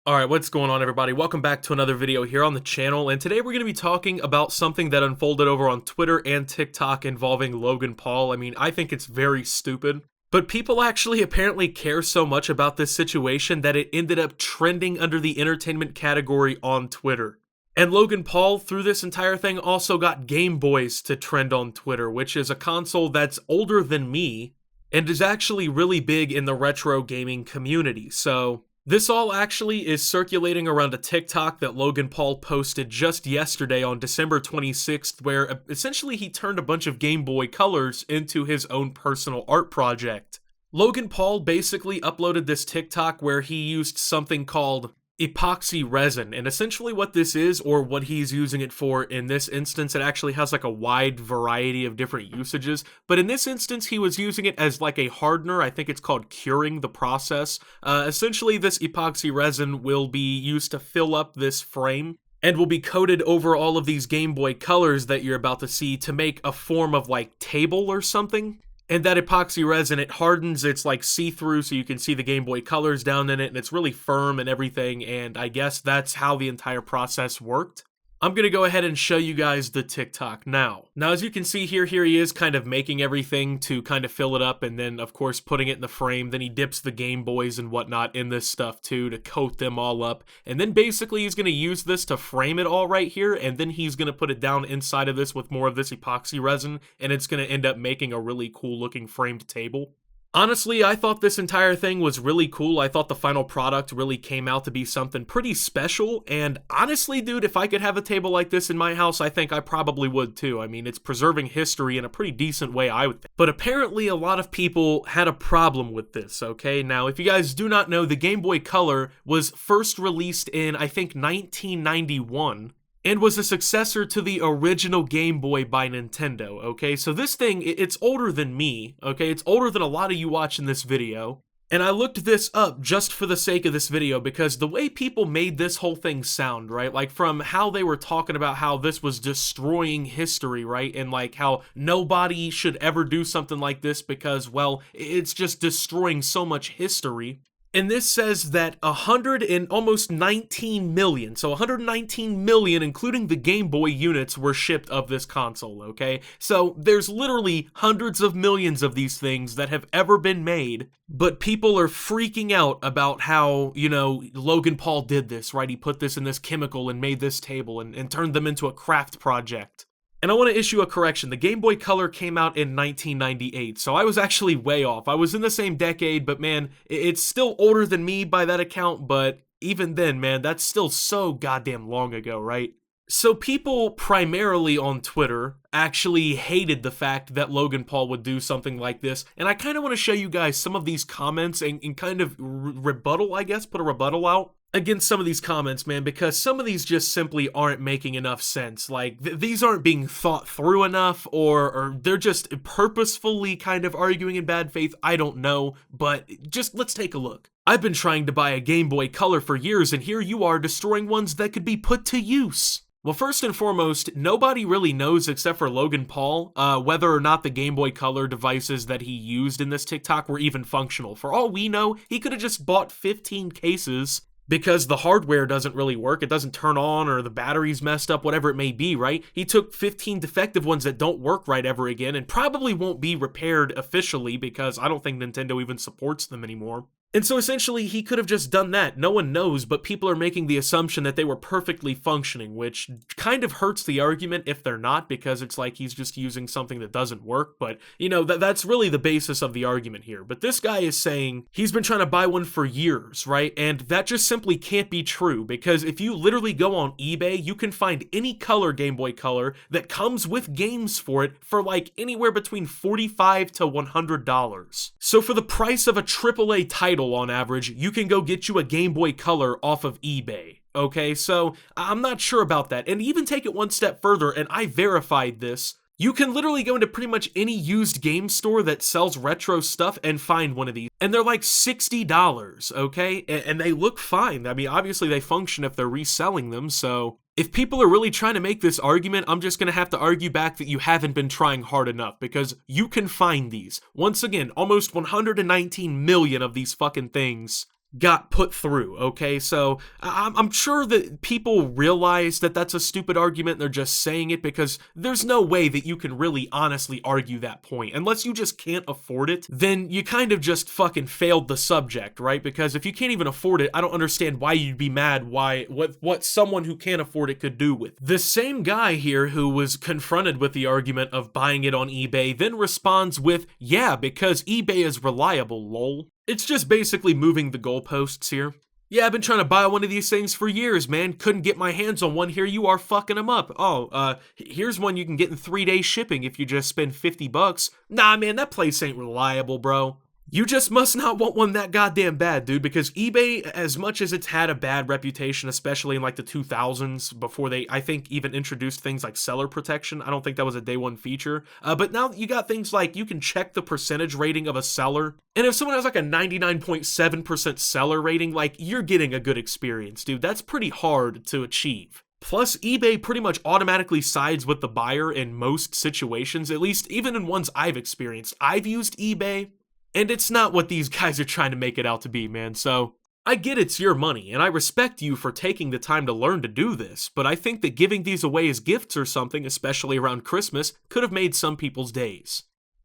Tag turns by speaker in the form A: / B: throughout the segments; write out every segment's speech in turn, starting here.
A: Alright, what's going on everybody? Welcome back to another video here on the channel, and today we're going to be talking about something that unfolded over on Twitter and TikTok involving Logan Paul. I mean, I think it's very stupid, but people actually apparently care so much about this situation that it ended up trending under the entertainment category on Twitter. And Logan Paul, through this entire thing, also got GameBoys to trend on Twitter, which is a console that's older than me, and is actually really big in the retro gaming community, so this all actually is circulating around a TikTok that Logan Paul posted just yesterday on December 26th, where essentially he turned a bunch of Game Boy colors into his own personal art project. Logan Paul basically uploaded this TikTok where he used something called epoxy resin, and essentially what this is, or what he's using it for in this instance, it actually has like a wide variety of different usages, but in this instance he was using it as like a hardener. I think it's called curing the process. Essentially this epoxy resin will be used to fill up this frame and will be coated over all of these Game Boy colors that you're about to see to make a form of like table or something. And that epoxy resin, it hardens, it's like see-through so you can see the Game Boy colors down in it, and it's really firm and everything, and I guess that's how the entire process worked. I'm gonna go ahead and show you guys the TikTok now. Now, as you can see here he is kind of making everything to kind of fill it up, and then of course putting it in the frame. Then he dips the Game Boys and whatnot in this stuff too to coat them all up, and then basically he's gonna use this to frame it all right here, and then he's gonna put it down inside of this with more of this epoxy resin, and it's gonna end up making a really cool looking framed table. Honestly, I thought this entire thing was really cool. I thought the final product really came out to be something pretty special, and honestly, dude, if I could have a table like this in my house, I think I probably would too. I mean, it's preserving history in a pretty decent way, I would think. But apparently, a lot of people had a problem with this, okay? Now, if you guys do not know, the Game Boy Color was first released in, I think, 1991. And was a successor to the original Game Boy by Nintendo, okay? So this thing, it's older than me, okay? It's older than a lot of you watching this video. And I looked this up just for the sake of this video because the way people made this whole thing sound, right? Like from how they were talking about how this was destroying history, right? And like how nobody should ever do something like this because, well, it's just destroying so much history. And this says that 119 million, so 119 million, including the Game Boy units, were shipped of this console, okay? So there's literally hundreds of millions of these things that have ever been made, but people are freaking out about how, you know, Logan Paul did this, right? He put this in this chemical and made this table and turned them into a craft project. And I want to issue a correction. The Game Boy Color came out in 1998, so I was actually way off. I was in the same decade, but man, it's still older than me by that account, but even then, man, that's still so goddamn long ago, right? So people primarily on Twitter actually hated the fact that Logan Paul would do something like this, and I kind of want to show you guys some of these comments and kind of rebuttal, I guess, put a rebuttal out against some of these comments, man, because some of these just simply aren't making enough sense. Like, these aren't being thought through enough, or they're just purposefully kind of arguing in bad faith. I don't know, but just let's take a look. I've been trying to buy a Game Boy Color for years, and here you are destroying ones that could be put to use. Well, first and foremost, nobody really knows except for Logan Paul whether or not the Game Boy Color devices that he used in this TikTok were even functional. For all we know, he could have just bought 15 cases because the hardware doesn't really work, it doesn't turn on, or the battery's messed up, whatever it may be, right? He took 15 defective ones that don't work right ever again and probably won't be repaired officially because I don't think Nintendo even supports them anymore. And so essentially he could have just done that. No one knows, but people are making the assumption that they were perfectly functioning, which kind of hurts the argument if they're not, because it's like he's just using something that doesn't work. But, you know, that's really the basis of the argument here. But this guy is saying he's been trying to buy one for years, right? And that just simply can't be true, because if you literally go on eBay, you can find any color Game Boy Color that comes with games for it for like anywhere between $45 to $100. So for the price of a AAA title, on average, you can go get you a Game Boy Color off of eBay. Okay, so I'm not sure about that. And even take it one step further, and I verified this, you can literally go into pretty much any used game store that sells retro stuff and find one of these. And they're like $60, okay? And they look fine. I mean, obviously they function if they're reselling them, so if people are really trying to make this argument, I'm just gonna have to argue back that you haven't been trying hard enough, because you can find these. Once again, almost 119 million of these fucking things got put through, okay? So I'm sure that people realize that that's a stupid argument and they're just saying it because there's no way that you can really honestly argue that point. Unless you just can't afford it, then you kind of just fucking failed the subject, right? Because if you can't even afford it, I don't understand why you'd be mad what someone who can't afford it could do with. The same guy here who was confronted with the argument of buying it on eBay then responds with, yeah, because eBay is reliable, lol. It's just basically moving the goalposts here. Yeah, I've been trying to buy one of these things for years, man. Couldn't get my hands on one. Here you are fucking them up. Oh, here's one you can get in 3-day shipping if you just spend $50. Nah, man, that place ain't reliable, bro. You just must not want one that goddamn bad, dude, because eBay, as much as it's had a bad reputation, especially in like the 2000s, before they, I think, even introduced things like seller protection. I don't think that was a day one feature. But now you got things like you can check the percentage rating of a seller. And if someone has like a 99.7% seller rating, like you're getting a good experience, dude. That's pretty hard to achieve. Plus, eBay pretty much automatically sides with the buyer in most situations, at least even in ones I've experienced. I've used eBay, and it's not what these guys are trying to make it out to be, man. So, I get it's your money, and I respect you for taking the time to learn to do this, but I think that giving these away as gifts or something, especially around Christmas, could have made some people's days.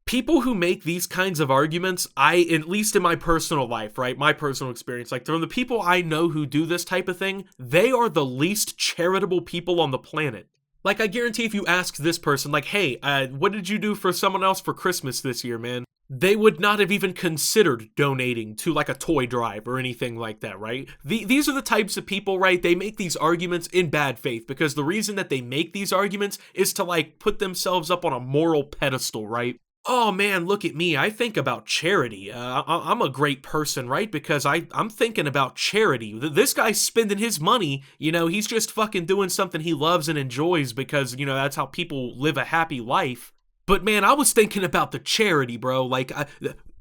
A: People who make these kinds of arguments, at least in my personal life, right, my personal experience, like from the people I know who do this type of thing, they are the least charitable people on the planet. Like, I guarantee if you ask this person, like, hey, what did you do for someone else for Christmas this year, man? They would not have even considered donating to like a toy drive or anything like that, right? These are the types of people, right? They make these arguments in bad faith because the reason that they make these arguments is to like put themselves up on a moral pedestal, right? Oh man, look at me. I think about charity. I'm a great person, right? Because I'm thinking about charity. This guy's spending his money, he's just fucking doing something he loves and enjoys because, that's how people live a happy life. But man, I was thinking about the charity, bro. Like,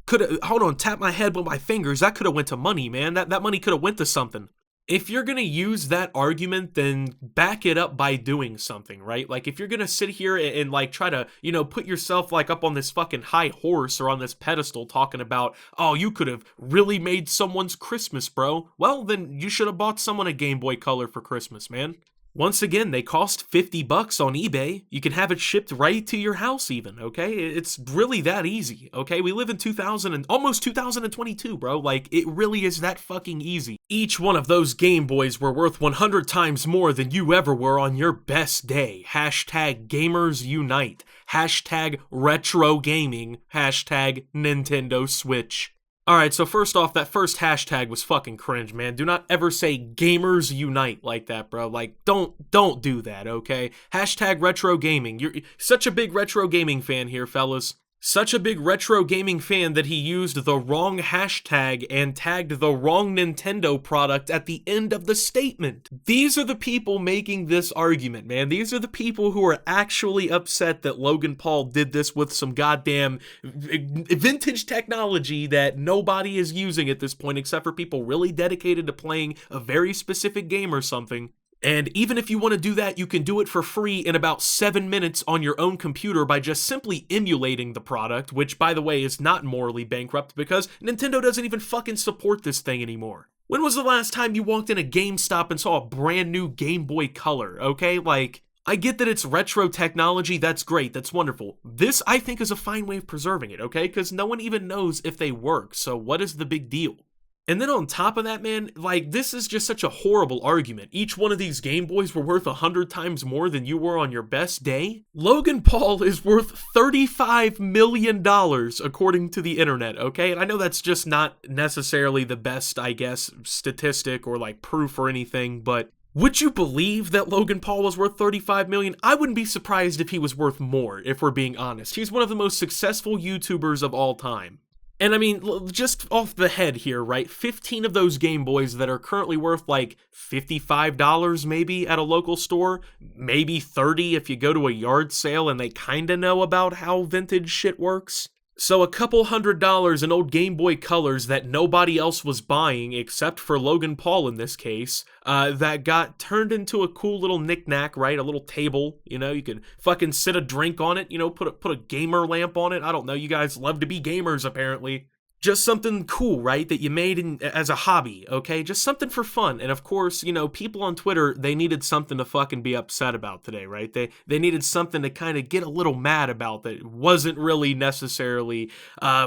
A: hold on, tap my head with my fingers. That could have went to money, man. That money could have went to something. If you're gonna use that argument, then back it up by doing something, right? Like, if you're gonna sit here and like try to, put yourself like up on this fucking high horse or on this pedestal talking about, oh, you could have really made someone's Christmas, bro. Well, then you should have bought someone a Game Boy Color for Christmas, man. Once again, they cost $50 on eBay. You can have it shipped right to your house even, okay? It's really that easy, okay? We live in almost 2022, bro. Like, it really is that fucking easy. Each one of those Game Boys were worth 100 times more than you ever were on your best day. Hashtag gamers unite. Hashtag retro gaming. Hashtag Nintendo Switch. Alright, so first off, that first hashtag was fucking cringe, man. Do not ever say gamers unite like that, bro. Like, don't do that, okay? Hashtag retro gaming. You're such a big retro gaming fan here, fellas. Such a big retro gaming fan that he used the wrong hashtag and tagged the wrong Nintendo product at the end of the statement. These are the people making this argument, man. These are the people who are actually upset that Logan Paul did this with some goddamn vintage technology that nobody is using at this point except for people really dedicated to playing a very specific game or something. And even if you want to do that, you can do it for free in about 7 minutes on your own computer by just simply emulating the product, which, by the way, is not morally bankrupt because Nintendo doesn't even fucking support this thing anymore. When was the last time you walked in a GameStop and saw a brand new Game Boy Color, okay? Like, I get that it's retro technology, that's great, that's wonderful. This, I think, is a fine way of preserving it, okay? Because no one even knows if they work, so what is the big deal? And then on top of that, man, like, this is just such a horrible argument. Each one of these Game Boys were worth 100 times more than you were on your best day. Logan Paul is worth $35 million, according to the internet, okay? And I know that's just not necessarily the best, I guess, statistic or, like, proof or anything, but would you believe that Logan Paul was worth $35 million? I wouldn't be surprised if he was worth more, if we're being honest. He's one of the most successful YouTubers of all time. And I mean, just off the head here, right? 15 of those Game Boys that are currently worth like $55 maybe at a local store, maybe 30 if you go to a yard sale and they kinda know about how vintage shit works. So a couple $100 in old Game Boy Colors that nobody else was buying except for Logan Paul in this case, that got turned into a cool little knick-knack, right? A little table, you can fucking sit a drink on it, put a gamer lamp on it. I don't know, you guys love to be gamers apparently. Just something cool, right? That you made as a hobby, okay? Just something for fun. And of course, you know, people on Twitter, they needed something to fucking be upset about today, right? They needed something to kind of get a little mad about that wasn't really necessarily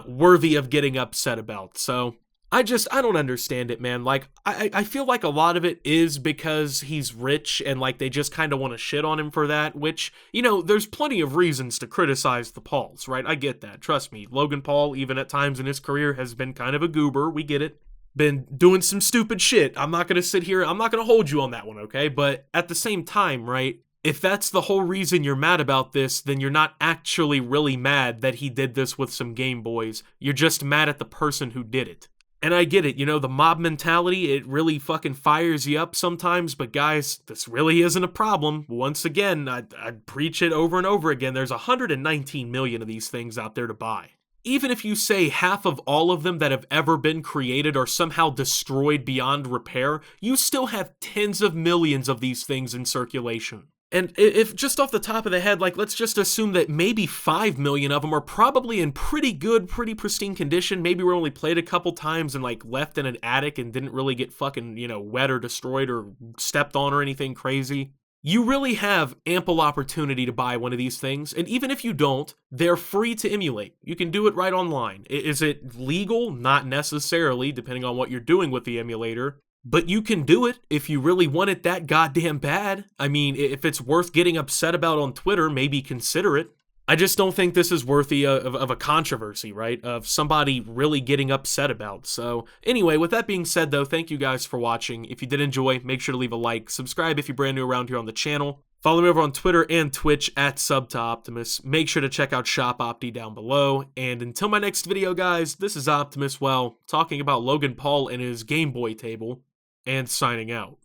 A: worthy of getting upset about. So I don't understand it, man. Like, I feel like a lot of it is because he's rich and, like, they just kind of want to shit on him for that, which, you know, there's plenty of reasons to criticize the Pauls, right? I get that. Trust me. Logan Paul, even at times in his career, has been kind of a goober. We get it. Been doing some stupid shit. I'm not going to sit here. I'm not going to hold you on that one, okay? But at the same time, right? If that's the whole reason you're mad about this, then you're not actually really mad that he did this with some Game Boys. You're just mad at the person who did it. And I get it, you know, the mob mentality, it really fucking fires you up sometimes, but guys, this really isn't a problem. Once again, I'd preach it over and over again, there's 119 million of these things out there to buy. Even if you say half of all of them that have ever been created are somehow destroyed beyond repair, you still have tens of millions of these things in circulation. And if just off the top of the head, like, let's just assume that maybe 5 million of them are probably in pretty good, pretty pristine condition. Maybe were only played a couple times and, like, left in an attic and didn't really get fucking, you know, wet or destroyed or stepped on or anything crazy. You really have ample opportunity to buy one of these things, and even if you don't, they're free to emulate. You can do it right online. Is it legal? Not necessarily, depending on what you're doing with the emulator. But you can do it if you really want it that goddamn bad. I mean, if it's worth getting upset about on Twitter, maybe consider it. I just don't think this is worthy of a controversy, right? Of somebody really getting upset about. So anyway, with that being said though, thank you guys for watching. If you did enjoy, make sure to leave a like. Subscribe if you're brand new around here on the channel. Follow me over on Twitter and Twitch at @SubToOptimus. Make sure to check out Shop Opti down below. And until my next video, guys, this is Optimus, well, talking about Logan Paul and his Game Boy table, and signing out.